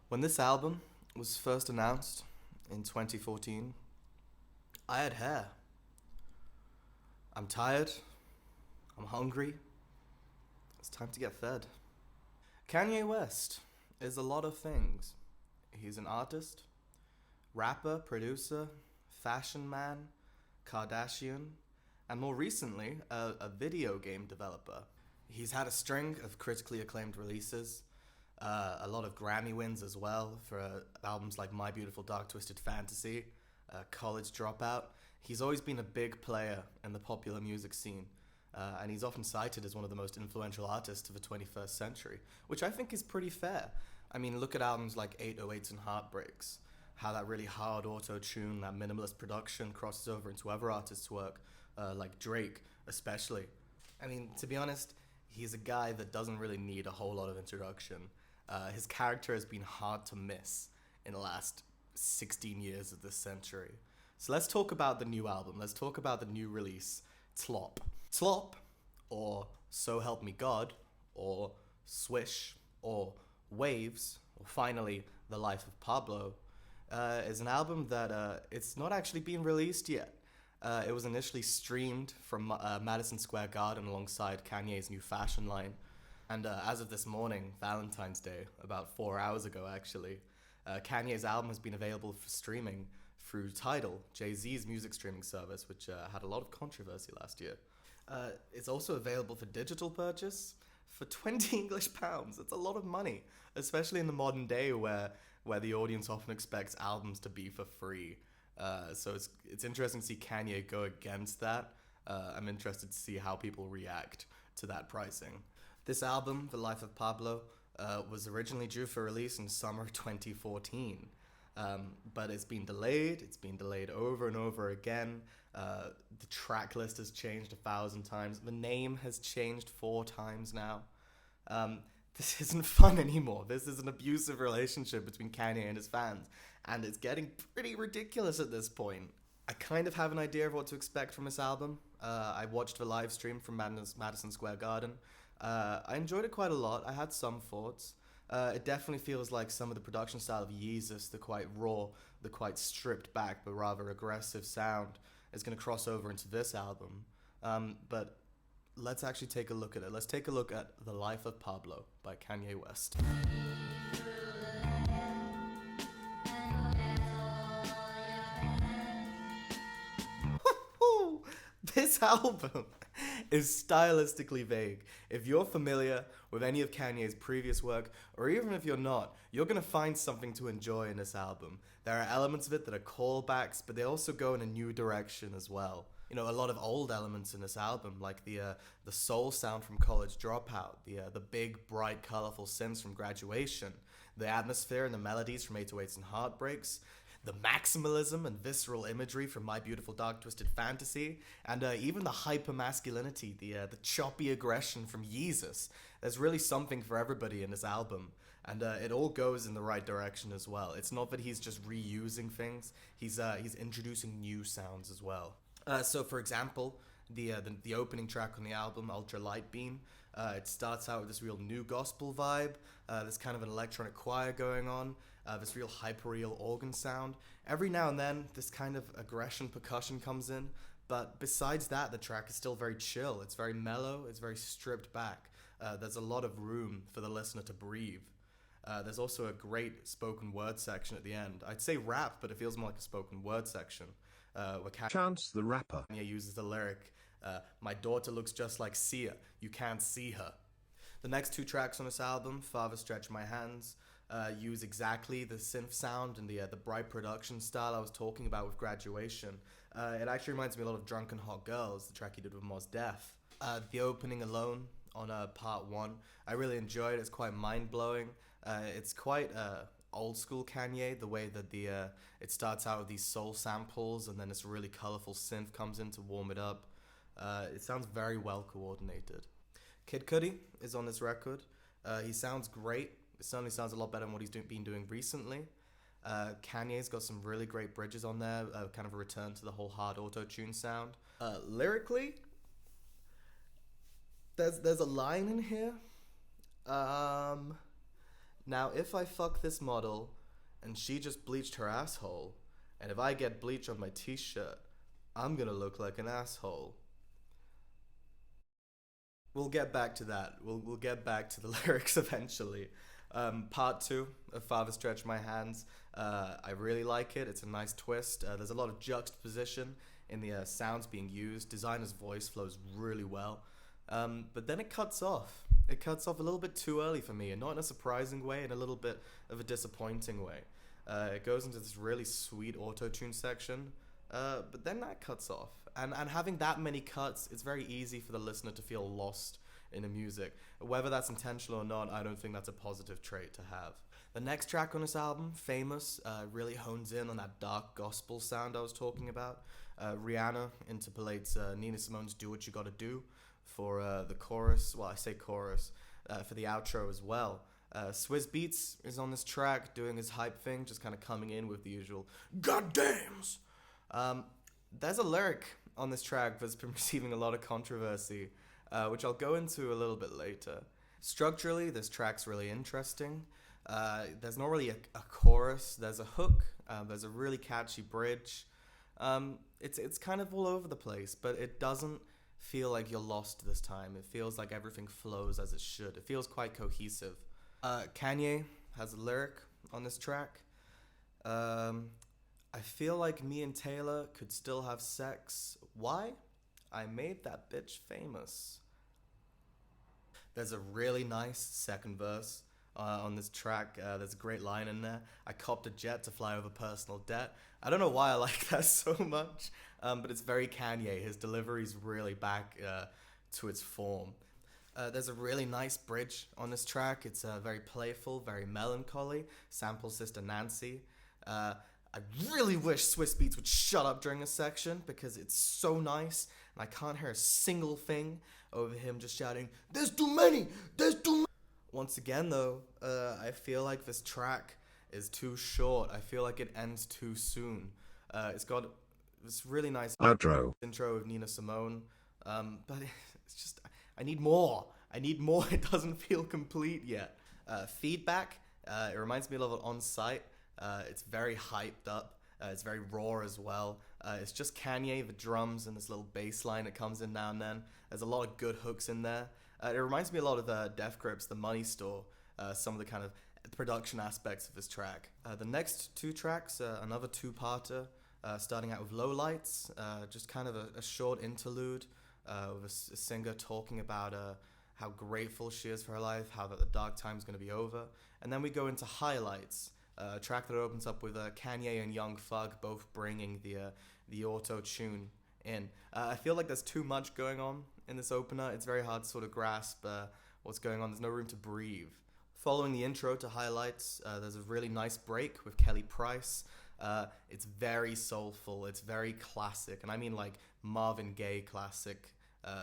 When this album was first announced in 2014, I had hair. I'm tired. I'm hungry. It's time to get fed. Kanye West is a lot of things. He's an artist, rapper, producer, fashion man, Kardashian, and more recently, a video game developer. He's had a string of critically acclaimed releases, a lot of Grammy wins as well for albums like My Beautiful Dark Twisted Fantasy, College Dropout. He's always been a big player in the popular music scene, and he's often cited as one of the most influential artists of the 21st century, which I think is pretty fair. I mean, look at albums like 808s and Heartbreaks, how that really hard auto-tune, that minimalist production crosses over into other artists' work, like Drake especially. I mean, to be honest, he's a guy that doesn't really need a whole lot of introduction. His character has been hard to miss in the last 16 years of this century. So let's talk about the new album. Let's talk about the new release, Tlop. Tlop, or So Help Me God, or Swish, or Waves, or finally The Life of Pablo, is an album that it's not actually been released yet. It was initially streamed from Madison Square Garden alongside Kanye's new fashion line. And as of this morning, Valentine's Day, about 4 hours ago actually, Kanye's album has been available for streaming through Tidal, Jay-Z's music streaming service, which had a lot of controversy last year. It's also available for digital purchase for 20 English pounds. It's a lot of money, especially in the modern day where the audience often expects albums to be for free. So it's interesting to see Kanye go against that. I'm interested to see how people react to that pricing. This album, The Life of Pablo, was originally due for release in summer 2014. But it's been delayed. It's been delayed over and over again. The track list has changed 1,000 times. The name has changed 4 times now. This isn't fun anymore. This is an abusive relationship between Kanye and his fans, and it's getting pretty ridiculous at this point. I kind of have an idea of what to expect from this album. I watched the live stream from Madison Square Garden. I enjoyed it quite a lot. I had some thoughts. It definitely feels like some of the production style of Yeezus, the quite raw, the quite stripped back but rather aggressive sound, is going to cross over into this album. But let's actually take a look at it. Let's take a look at The Life of Pablo by Kanye West. This album is stylistically vague. If you're familiar with any of Kanye's previous work, or even if you're not, you're going to find something to enjoy in this album. There are elements of it that are callbacks, but they also go in a new direction as well. You know, a lot of old elements in this album, like the soul sound from College Dropout, the big, bright, colorful synths from Graduation, the atmosphere and the melodies from 808s and Heartbreaks, the maximalism and visceral imagery from My Beautiful Dark Twisted Fantasy, and even the hyper-masculinity, the choppy aggression from Yeezus. There's really something for everybody in this album, and it all goes in the right direction as well. It's not that he's just reusing things, he's introducing new sounds as well. So for example, the opening track on the album, Ultra Light Beam, it starts out with this real new gospel vibe, there's kind of an electronic choir going on, this real hyper-real organ sound. Every now and then, this kind of aggression percussion comes in, but besides that, the track is still very chill. It's very mellow, it's very stripped back. There's a lot of room for the listener to breathe. There's also a great spoken word section at the end. I'd say rap, but it feels more like a spoken word section. Where Chance the Rapper Kanye uses the lyric, my daughter looks just like Sia, you can't see her. The next 2 tracks on this album, Father Stretch My Hands, use exactly the synth sound and the bright production style I was talking about with Graduation. It actually reminds me a lot of Drunken Hot Girls, the track he did with Mos Def. The opening alone on part 1, I really enjoyed it. It's quite mind-blowing. It's quite old school Kanye, the way that it starts out with these soul samples and then this really colorful synth comes in to warm it up. It sounds very well coordinated. Kid Cudi is on this record. He sounds great. It certainly sounds a lot better than what he's been doing recently. Kanye's got some really great bridges on there, kind of a return to the whole hard auto-tune sound. Lyrically, there's a line in here Now, if I fuck this model and she just bleached her asshole, and if I get bleach on my t-shirt, I'm gonna look like an asshole. We'll get back to that. We'll get back to the lyrics eventually. Part two of Father Stretch My Hands. I really like it. It's a nice twist. There's a lot of juxtaposition in the sounds being used. Designer's voice flows really well. But then it cuts off. It cuts off a little bit too early for me, and not in a surprising way, in a little bit of a disappointing way. It goes into this really sweet auto-tune section, but then that cuts off. And having that many cuts, it's very easy for the listener to feel lost in the music. Whether that's intentional or not, I don't think that's a positive trait to have. The next track on this album, Famous, really hones in on that dark gospel sound I was talking about. Rihanna interpolates Nina Simone's Do What You Gotta Do for the chorus. Well, I say chorus, for the outro as well. Swizz Beatz is on this track doing his hype thing, just kind of coming in with the usual goddams. There's a lyric on this track that's been receiving a lot of controversy, which I'll go into a little bit later. Structurally, this track's really interesting. There's not really a chorus. There's a hook. There's a really catchy bridge. It's kind of all over the place, but it doesn't feel like you're lost this time. It feels like everything flows as it should. It feels quite cohesive. Kanye has a lyric on this track. I feel like me and Taylor could still have sex. Why? I made that bitch famous. There's a really nice second verse on this track. There's a great line in there. I copped a jet to fly over personal debt. I don't know why I like that so much, but it's very Kanye. His delivery's really back to its form. There's a really nice bridge on this track. It's very playful, very melancholy. Samples Sister Nancy. I really wish Swizz Beatz would shut up during this section because it's so nice and I can't hear a single thing over him just shouting, "There's too many! There's too many!" Once again though, I feel like this track is too short. I feel like it ends too soon. It's got this really nice intro of Nina Simone, but it's just, I need more. I need more. It doesn't feel complete yet. Feedback, it reminds me a lot of On Site. It's very hyped up. It's very raw as well. It's just Kanye, the drums, and this little bass line that comes in now and then. There's a lot of good hooks in there. It reminds me a lot of Def Grips, The Money Store, some of the kind of production aspects of this track. The next two tracks, another two-parter, starting out with Low Lights, just kind of a short interlude with a singer talking about how grateful she is for her life, how that the dark time's going to be over. And then we go into Highlights, a track that opens up with Kanye and Young Thug both bringing the auto-tune in. I feel like there's too much going on in this opener. It's very hard to sort of grasp what's going on. There's no room to breathe. Following the intro to Highlights, there's a really nice break with Kelly Price. It's very soulful. It's very classic, and I mean like Marvin Gaye classic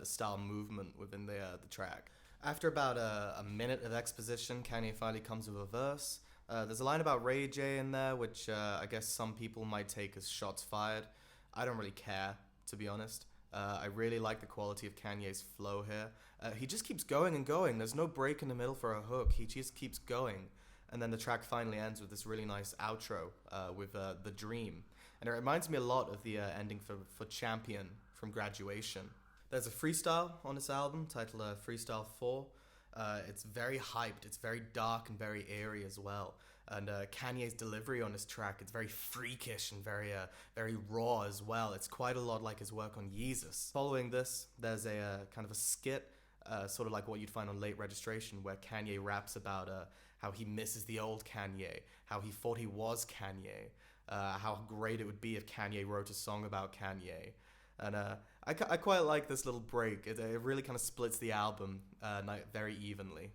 style movement within the track. After about a minute of exposition, Kanye finally comes with a verse. There's a line about Ray J in there, which I guess some people might take as shots fired. I don't really care, to be honest. I really like the quality of Kanye's flow here. He just keeps going and going. There's no break in the middle for a hook. He just keeps going. And then the track finally ends with this really nice outro with The Dream. And it reminds me a lot of the ending for Champion from Graduation. There's a freestyle on this album titled Freestyle 4. It's very hyped, it's very dark and very airy as well. And Kanye's delivery on this track, it's very freakish and very raw as well. It's quite a lot like his work on Yeezus. Following this, there's a kind of a skit, sort of like what you'd find on Late Registration, where Kanye raps about how he misses the old Kanye, how he thought he was Kanye, how great it would be if Kanye wrote a song about Kanye. And I quite like this little break. It really kind of splits the album very evenly.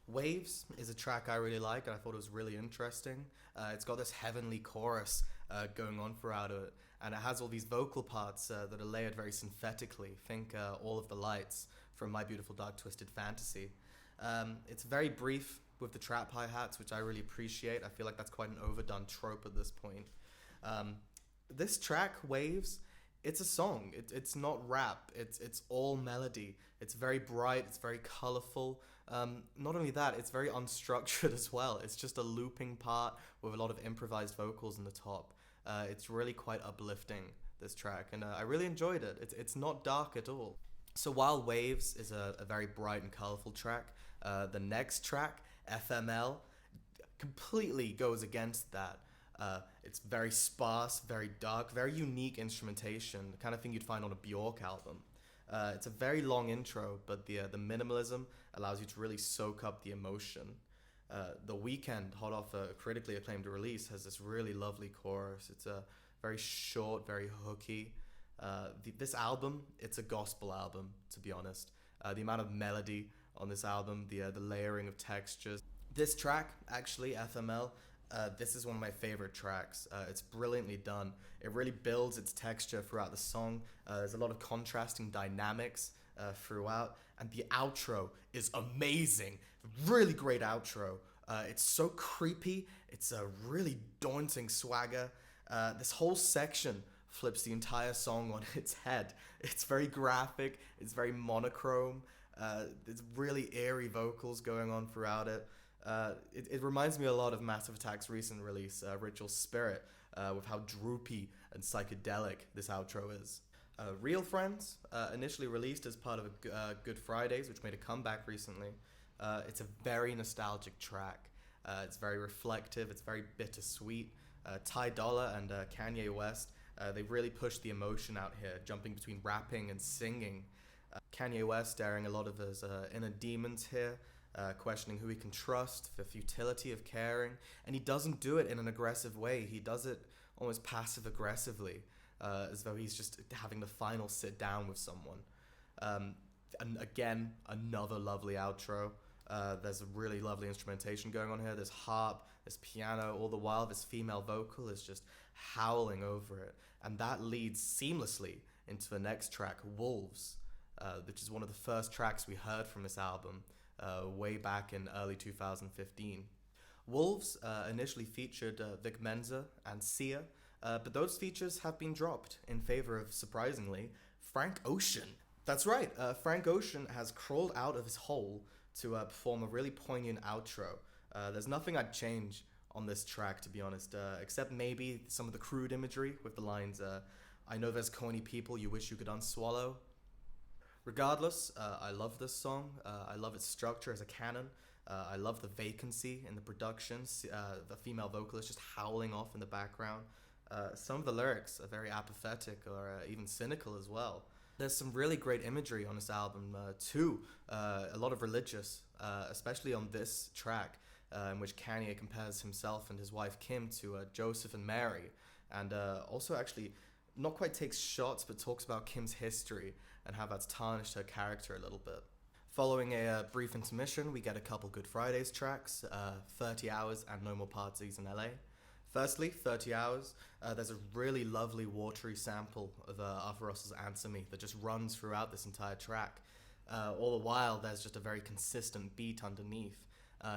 Waves is a track I really like, and I thought it was really interesting. It's got this heavenly chorus going on throughout it, and it has all these vocal parts that are layered very synthetically. Think All of the Lights from My Beautiful Dark Twisted Fantasy. It's very brief with the trap hi-hats, which I really appreciate. I feel like that's quite an overdone trope at this point. This track, Waves, it's a song. It's not rap. It's all melody. It's very bright. It's very colorful. Not only that, it's very unstructured as well. It's just a looping part with a lot of improvised vocals in the top. It's really quite uplifting, this track, and I really enjoyed it. It's not dark at all. So Wild Waves is a very bright and colorful track. The next track, FML, completely goes against that. It's very sparse, very dark, very unique instrumentation, the kind of thing you'd find on a Bjork album. It's a very long intro, but the minimalism allows you to really soak up the emotion. The Weeknd, hot off a critically acclaimed release, has this really lovely chorus. It's a very short, very hooky. This album, it's a gospel album, to be honest. The amount of melody on this album, the layering of textures. This track, actually, FML, this is one of my favorite tracks. It's brilliantly done. It really builds its texture throughout the song. There's a lot of contrasting dynamics throughout, and the outro is amazing. Really great outro. It's so creepy. It's a really daunting swagger. This whole section flips the entire song on its head. It's very graphic. It's very monochrome. There's really eerie vocals going on throughout it. It reminds me a lot of Massive Attack's recent release, Ritual Spirit, with how droopy and psychedelic this outro is. Real Friends, initially released as part of Good Fridays, which made a comeback recently. It's a very nostalgic track. It's very reflective. It's very bittersweet. Ty Dolla and Kanye West, they really pushed the emotion out here, jumping between rapping and singing. Kanye West airing a lot of his inner demons here, questioning who he can trust, the futility of caring, and he doesn't do it in an aggressive way. He does it almost passive-aggressively, as though he's just having the final sit down with someone. And again, another lovely outro. There's a really lovely instrumentation going on here. There's harp, there's piano, all the while this female vocal is just howling over it. And that leads seamlessly into the next track, Wolves, which is one of the first tracks we heard from this album way back in early 2015. Wolves initially featured Vic Mensa and Sia, but those features have been dropped in favor of, surprisingly, Frank Ocean. That's right, Frank Ocean has crawled out of his hole to perform a really poignant outro. There's nothing I'd change on this track, to be honest, except maybe some of the crude imagery with the lines, I know there's corny people you wish you could unswallow. Regardless, I love this song. I love its structure as a canon. I love the vacancy in the productions, the female vocalist just howling off in the background. Some of the lyrics are very apathetic or even cynical as well. There's some really great imagery on this album too, a lot of religious, especially on this track, in which Kanye compares himself and his wife Kim to Joseph and Mary, and also actually not quite takes shots but talks about Kim's history and how that's tarnished her character a little bit. Following a brief intermission, we get a couple Good Fridays tracks, 30 Hours and No More Parties in LA. Firstly, 30 Hours, there's a really lovely watery sample of Arthur Russell's Answer Me that just runs throughout this entire track. All the while, there's just a very consistent beat underneath.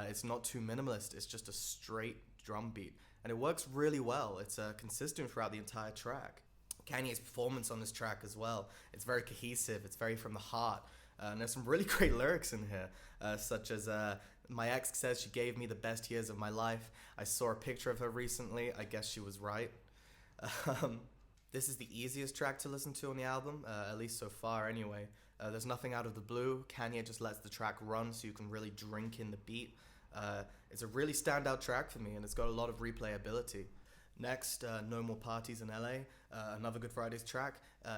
It's not too minimalist, it's just a straight drum beat. And it works really well. It's consistent throughout the entire track. Kanye's performance on this track as well, it's very cohesive, it's very from the heart. And there's some really great lyrics in here, such as, my ex says she gave me the best years of my life. I saw a picture of her recently. I guess she was right. This is the easiest track to listen to on the album, at least so far anyway. There's nothing out of the blue. Kanye just lets the track run so you can really drink in the beat. It's a really standout track for me, and it's got a lot of replayability. Next, No More Parties in LA, another Good Fridays track.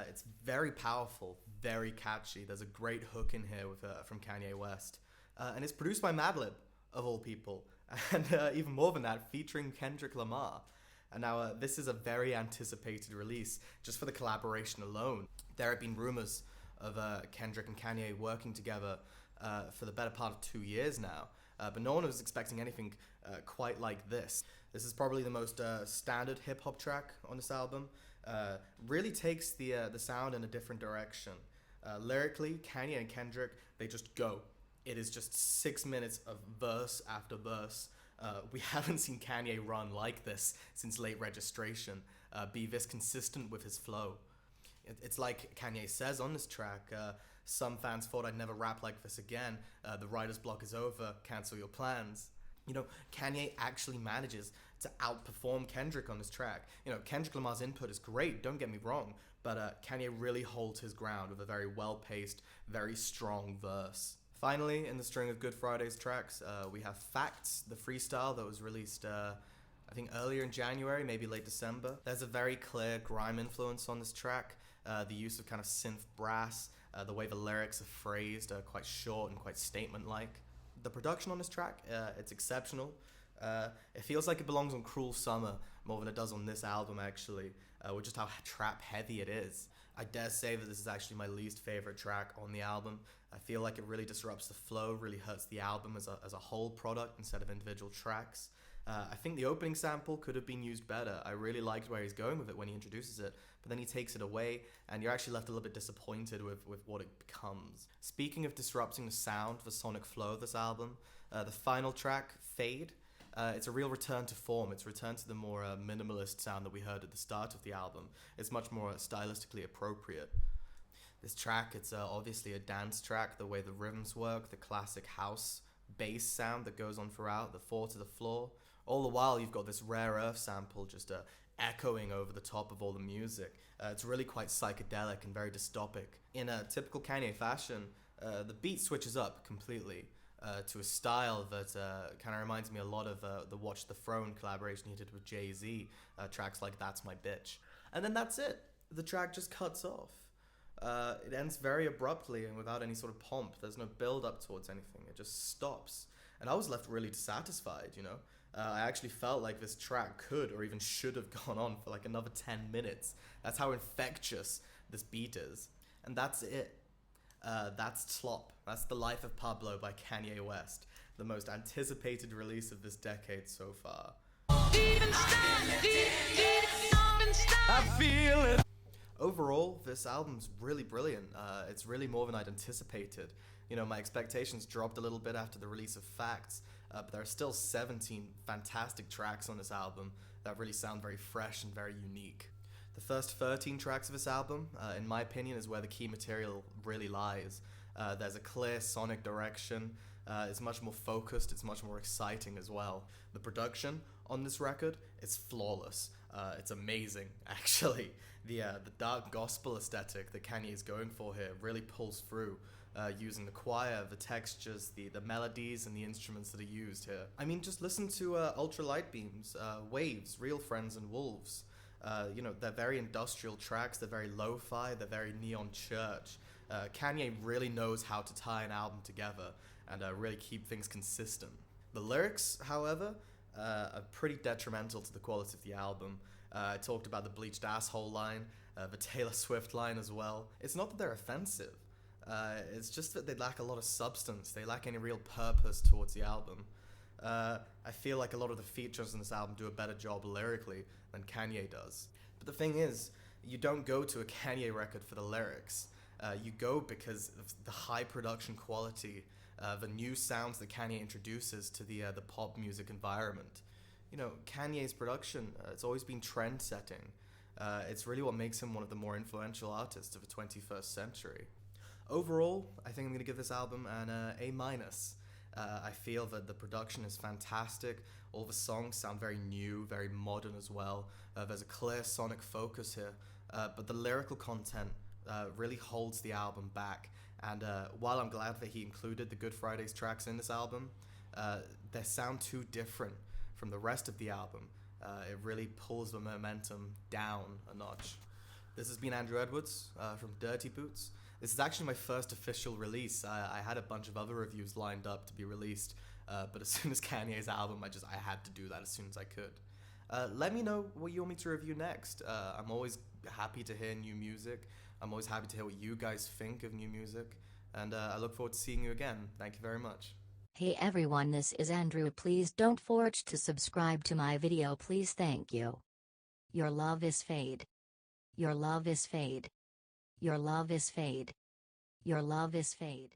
It's very powerful, very catchy. There's a great hook in here from Kanye West. And it's produced by Madlib, of all people. And even more than that, featuring Kendrick Lamar. And now this is a very anticipated release, just for the collaboration alone. There have been rumors of Kendrick and Kanye working together for the better part of 2 years now. But no one was expecting anything quite like this. This is probably the most standard hip-hop track on this album. Really takes the sound in a different direction. Lyrically, Kanye and Kendrick, they just go. It is just 6 minutes of verse after verse. We haven't seen Kanye run like this since Late Registration, be this consistent with his flow. It's like Kanye says on this track, some fans thought I'd never rap like this again. The writer's block is over, cancel your plans. You know, Kanye actually manages to outperform Kendrick on this track. You know, Kendrick Lamar's input is great, don't get me wrong, but Kanye really holds his ground with a very well-paced, very strong verse. Finally, in the string of Good Friday's tracks, we have Facts, the freestyle that was released, I think earlier in January, maybe late December. There's a very clear grime influence on this track. The use of kind of synth brass, the way the lyrics are phrased are quite short and quite statement-like. The production on this track, it's exceptional. It feels like it belongs on Cruel Summer more than it does on this album, actually, with just how trap heavy it is. I dare say that this is actually my least favorite track on the album. I feel like it really disrupts the flow, really hurts the album as a whole product instead of individual tracks. I think the opening sample could have been used better. I really liked where he's going with it when he introduces it, but then he takes it away, and you're actually left a little bit disappointed with what it becomes. Speaking of disrupting the sound, the sonic flow of this album, the final track, Fade, it's a real return to form. It's a return to the more minimalist sound that we heard at the start of the album. It's much more stylistically appropriate. This track, it's obviously a dance track, the way the rhythms work, the classic house bass sound that goes on throughout, the 4 to the floor. All the while, you've got this rare earth sample just echoing over the top of all the music. It's really quite psychedelic and very dystopic. In a typical Kanye fashion, the beat switches up completely to a style that kind of reminds me a lot of the Watch the Throne collaboration he did with Jay-Z, tracks like That's My Bitch. And then that's it. The track just cuts off. It ends very abruptly and without any sort of pomp. There's no build-up towards anything. It just stops. And I was left really dissatisfied, you know? I actually felt like this track could or even should have gone on for like another 10 minutes. That's how infectious this beat is. And that's it. That's Tlop. That's The Life of Pablo by Kanye West, the most anticipated release of this decade so far. I feel it. Overall, this album's really brilliant. It's really more than I'd anticipated. You know, my expectations dropped a little bit after the release of Facts, but there are still 17 fantastic tracks on this album that really sound very fresh and very unique. The first 13 tracks of this album, in my opinion, is where the key material really lies. There's a clear sonic direction, it's much more focused, it's much more exciting as well. The production on this record is flawless. It's amazing, actually. The dark gospel aesthetic that Kanye is going for here really pulls through, using the choir, the textures, the melodies, and the instruments that are used here. I mean, just listen to Ultra Light Beams, Waves, Real Friends, and Wolves. You know, they're very industrial tracks, they're very lo-fi, they're very neon church. Kanye really knows how to tie an album together and really keep things consistent. The lyrics, however, are pretty detrimental to the quality of the album. I talked about the bleached asshole line, the Taylor Swift line as well. It's not that they're offensive, it's just that they lack a lot of substance, they lack any real purpose towards the album. I feel like a lot of the features in this album do a better job lyrically than Kanye does. But the thing is, you don't go to a Kanye record for the lyrics. You go because of the high production quality, the new sounds that Kanye introduces to the pop music environment. You know, Kanye's production, it's always been trend-setting. It's really what makes him one of the more influential artists of the 21st century. Overall, I think I'm going to give this album an A-. I feel that the production is fantastic. All the songs sound very new, very modern as well. There's a clear sonic focus here, but the lyrical content really holds the album back. And while I'm glad that he included the Good Friday's tracks in this album, they sound too different from the rest of the album. It really pulls the momentum down a notch. This has been Andrew Edwards from Dirty Boots. This is actually my first official release. I had a bunch of other reviews lined up to be released, but as soon as Kanye's album, I had to do that as soon as I could. Let me know what you want me to review next. I'm always happy to hear new music. I'm always happy to hear what you guys think of new music. And I look forward to seeing you again. Thank you very much. Hey everyone, this is Andrew. Please don't forget to subscribe to my video, please. Thank you. Your love is fade. Your love is fade. Your love is fade. Your love is fade.